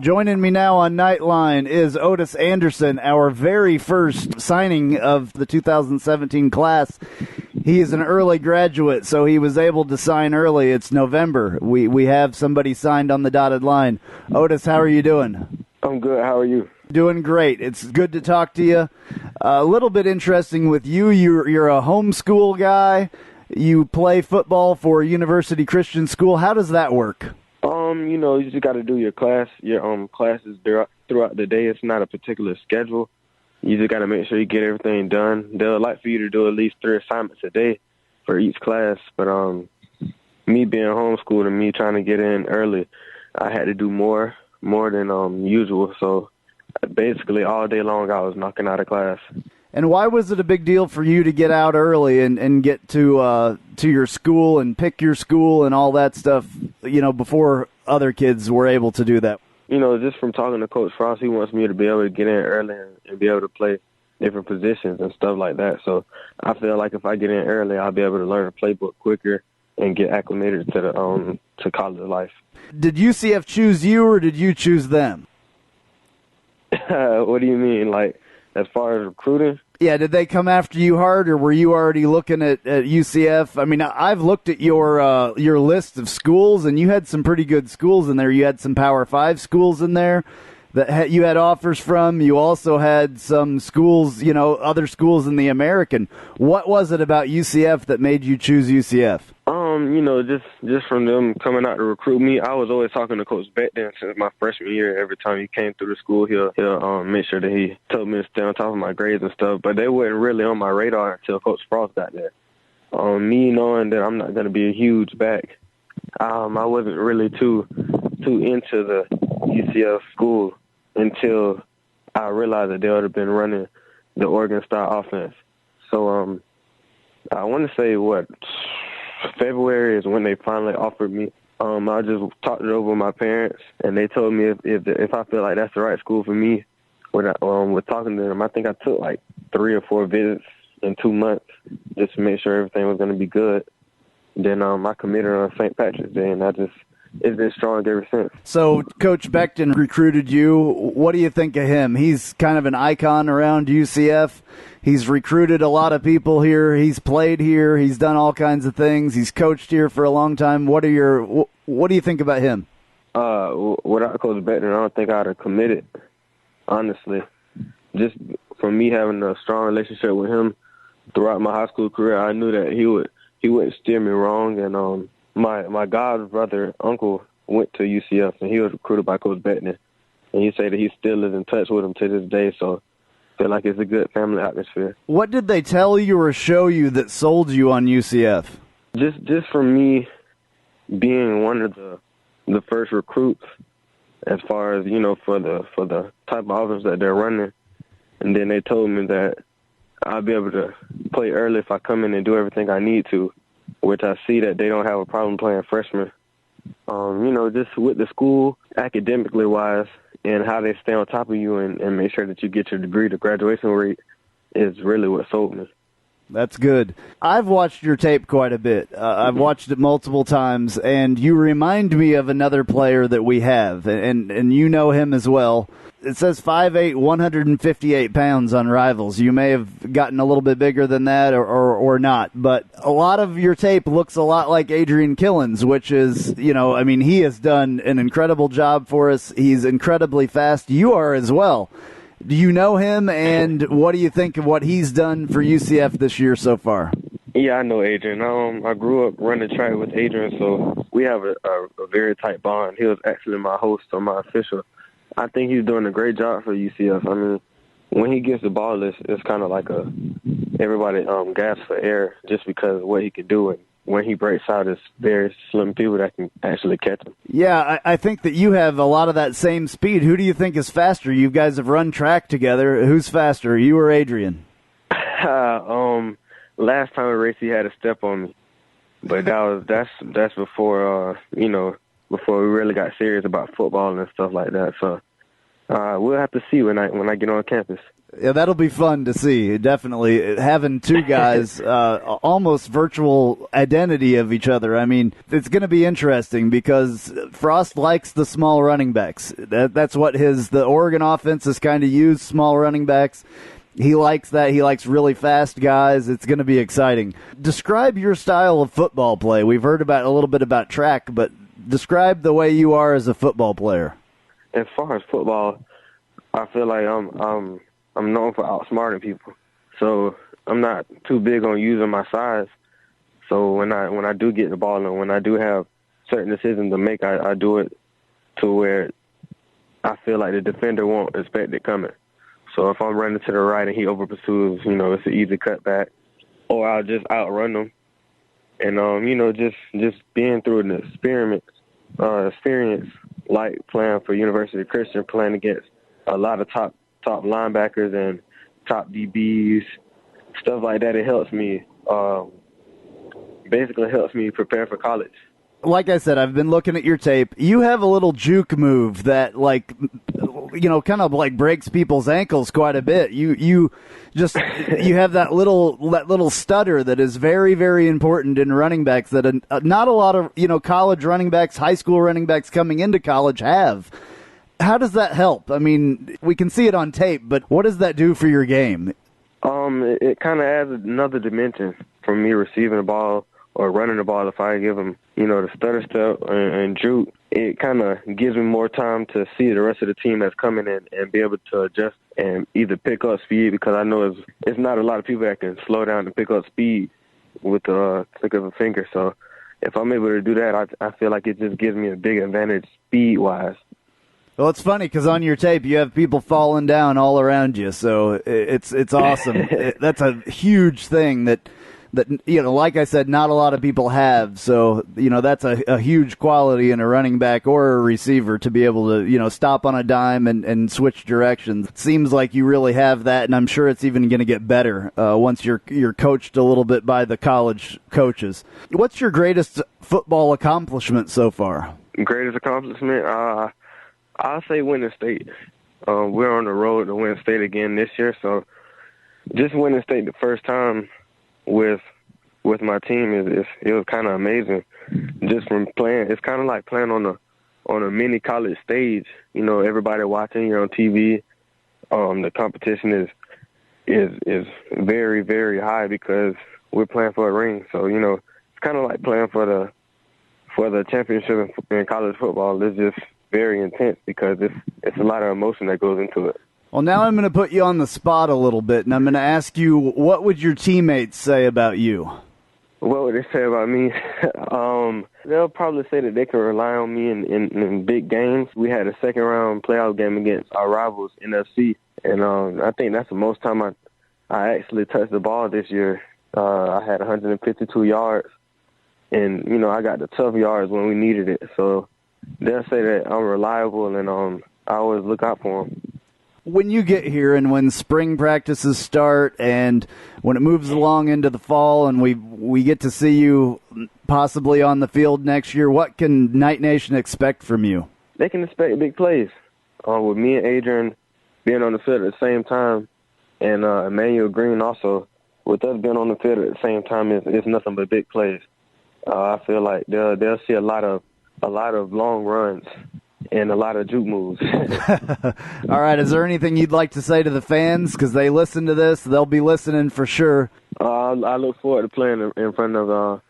Joining me now on Knightline is Otis Anderson, our very first signing of the 2017 class. He is an early graduate, so he was able to sign early. It's November. We have somebody signed on the dotted line. Otis, how are you doing? I'm good. How are you? Doing great. It's good to talk to you. A little bit interesting with you. You're a homeschool guy. You play football for University Christian School. How does that work? You just got to do your classes throughout the day. It's not a particular schedule. You just got to make sure you get everything done. They'll like for you to do at least 3 assignments a day for each class. But me being homeschooled and me trying to get in early, I had to do more than usual. So basically all day long I was knocking out of class. And why was it a big deal for you to get out early and get to your school and pick your school and all that stuff, before other kids were able to do that? Just from talking to Coach Frost, he wants me to be able to get in early and be able to play different positions and stuff like that. So I feel like if I get in early, I'll be able to learn the playbook quicker and get acclimated to college life. Did UCF choose you or did you choose them? What do you mean, like as far as recruiting? Yeah, did they come after you hard, or were you already looking at UCF? I mean, I've looked at your list of schools, and you had some pretty good schools in there. You had some Power 5 schools in there that you had offers from. You also had some schools, other schools in the American. What was it about UCF that made you choose UCF? Just from them coming out to recruit me, I was always talking to Coach Beck since my freshman year. Every time he came through the school, he'll make sure that he told me to stay on top of my grades and stuff. But they weren't really on my radar until Coach Frost got there. Me knowing that I'm not going to be a huge back, I wasn't really too into the UCF school until I realized that they would have been running the Oregon-style offense. So I want to say February is when they finally offered me. I just talked it over with my parents, and they told me if I feel like that's the right school for me. With talking to them, I think I took like 3 or 4 visits in 2 months just to make sure everything was going to be good. Then I committed on St. Patrick's Day, and it's been strong ever since. So Coach Beckton recruited you. What do you think of him? He's kind of an icon around UCF. He's recruited a lot of people here. He's played here. He's done all kinds of things. He's coached here for a long time. What do you think about him? Without Coach Beckton, I don't think I'd have committed, honestly. Just from me having a strong relationship with him throughout my high school career, I knew that he wouldn't steer me wrong. And my god brother, uncle, went to UCF, and he was recruited by Coach Beckton. And he said that he still is in touch with him to this day, so I feel like it's a good family atmosphere. What did they tell you or show you that sold you on UCF? Just for me being one of the first recruits as far as, for the type of offense that they're running. And then they told me that I'll be able to play early if I come in and do everything I need to, which I see that they don't have a problem playing freshmen. Just with the school, academically wise, and how they stay on top of you and make sure that you get your degree, the graduation rate, is really what sold me. That's good. I've watched your tape quite a bit. I've watched it multiple times, and you remind me of another player that we have, and you know him as well. It says 5'8", 158 pounds on Rivals. You may have gotten a little bit bigger than that or not, but a lot of your tape looks a lot like Adrian Killens, which is, he has done an incredible job for us. He's incredibly fast. You are as well. Do you know him, and what do you think of what he's done for UCF this year so far? Yeah, I know Adrian. I grew up running track with Adrian, so we have a very tight bond. He was actually my host or my official. I think he's doing a great job for UCF. I mean, when he gets the ball, it's kind of like everybody gasps for air just because of what he can do. And when he breaks out, it's very slim people that can actually catch him. Yeah, I think that you have a lot of that same speed. Who do you think is faster? You guys have run track together. Who's faster, you or Adrian? Last time we raced, he had a step on me, but that's before before we really got serious about football and stuff like that. So We'll have to see when I get on campus. Yeah, that'll be fun to see. Definitely having two guys, almost virtual identity of each other. I mean, it's going to be interesting because Frost likes the small running backs. That's what the Oregon offense has kind of used, small running backs. He likes that. He likes really fast guys. It's going to be exciting. Describe your style of football play. We've heard a little bit about track, but describe the way you are as a football player. As far as football, I feel like I'm known for outsmarting people, so I'm not too big on using my size. So when I do get the ball and when I do have certain decisions to make, I do it to where I feel like the defender won't expect it coming. So if I'm running to the right and he over pursues, it's an easy cutback, or I'll just outrun them. And just being through an experience like playing for University Christian, playing against a lot of top linebackers and top DBs, stuff like that. It helps me, basically helps me prepare for college. Like I said, I've been looking at your tape. You have a little juke move that, kind of like breaks people's ankles quite a bit. You have that little stutter that is very, very important in running backs that not a lot of college running backs, high school running backs coming into college have. How does that help? I mean, we can see it on tape, but what does that do for your game? It kind of adds another dimension from me receiving the ball or running the ball. If I give them, the stutter step and juke, it kind of gives me more time to see the rest of the team that's coming in and be able to adjust and either pick up speed, because I know it's not a lot of people that can slow down and pick up speed with the click of a finger. So if I'm able to do that, I feel like it just gives me a big advantage speed-wise. Well, it's funny because on your tape you have people falling down all around you, so it's awesome. That's a huge thing that like I said, not a lot of people have. So that's a huge quality in a running back or a receiver to be able to stop on a dime and switch directions. It seems like you really have that, and I'm sure it's even going to get better once you're coached a little bit by the college coaches. What's your greatest football accomplishment so far? Greatest accomplishment? I'll say winning state. We're on the road to win state again this year, so just winning state the first time with my team it was kind of amazing. Just from playing, it's kind of like playing on a mini college stage. Everybody watching, you're on TV. The competition is very, very high because we're playing for a ring. So it's kind of like playing for the championship in college football. It's just very intense because it's a lot of emotion that goes into it. Well, now I'm going to put you on the spot a little bit, and I'm going to ask you, what would your teammates say about you? What would they say about me? They'll probably say that they can rely on me in big games. We had a second-round playoff game against our rivals, NFC, and I think that's the most time I actually touched the ball this year. I had 152 yards, and, I got the tough yards when we needed it. So they'll say that I'm reliable, and I always look out for them. When you get here and when spring practices start and when it moves along into the fall and we get to see you possibly on the field next year, what can Knight Nation expect from you? They can expect big plays. With me and Adrian being on the field at the same time, and Emmanuel Green also, with us being on the field at the same time, it's nothing but big plays. I feel like they'll see a lot of long runs and a lot of juke moves. All right. Is there anything you'd like to say to the fans? Because they listen to this. They'll be listening for sure. I look forward to playing in front of the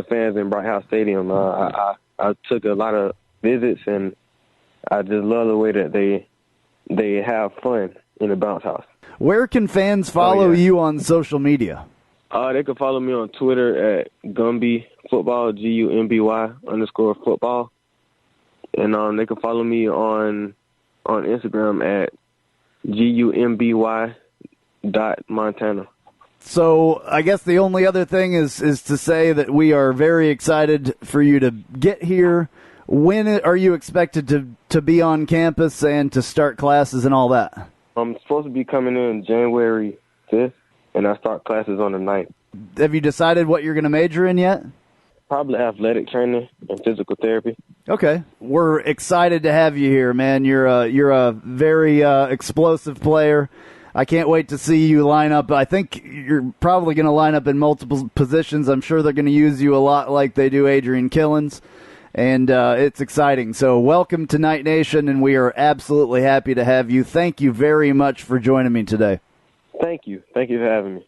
fans in Bright House Stadium. I took a lot of visits, and I just love the way that they have fun in the bounce house. Where can fans follow you on social media? They can follow me on Twitter at Gumby Football, GUMBY_football. And they can follow me on Instagram at GUMBY.Montana. So I guess the only other thing is to say that we are very excited for you to get here. When are you expected to be on campus and to start classes and all that? I'm supposed to be coming in January 5th, and I start classes on the 9th. Have you decided what you're going to major in yet? Probably athletic training and physical therapy. Okay. We're excited to have you here, man. You're a very explosive player. I can't wait to see you line up. I think you're probably going to line up in multiple positions. I'm sure they're going to use you a lot like they do Adrian Killens, and it's exciting. So welcome to Knight Nation, and we are absolutely happy to have you. Thank you very much for joining me today. Thank you. Thank you for having me.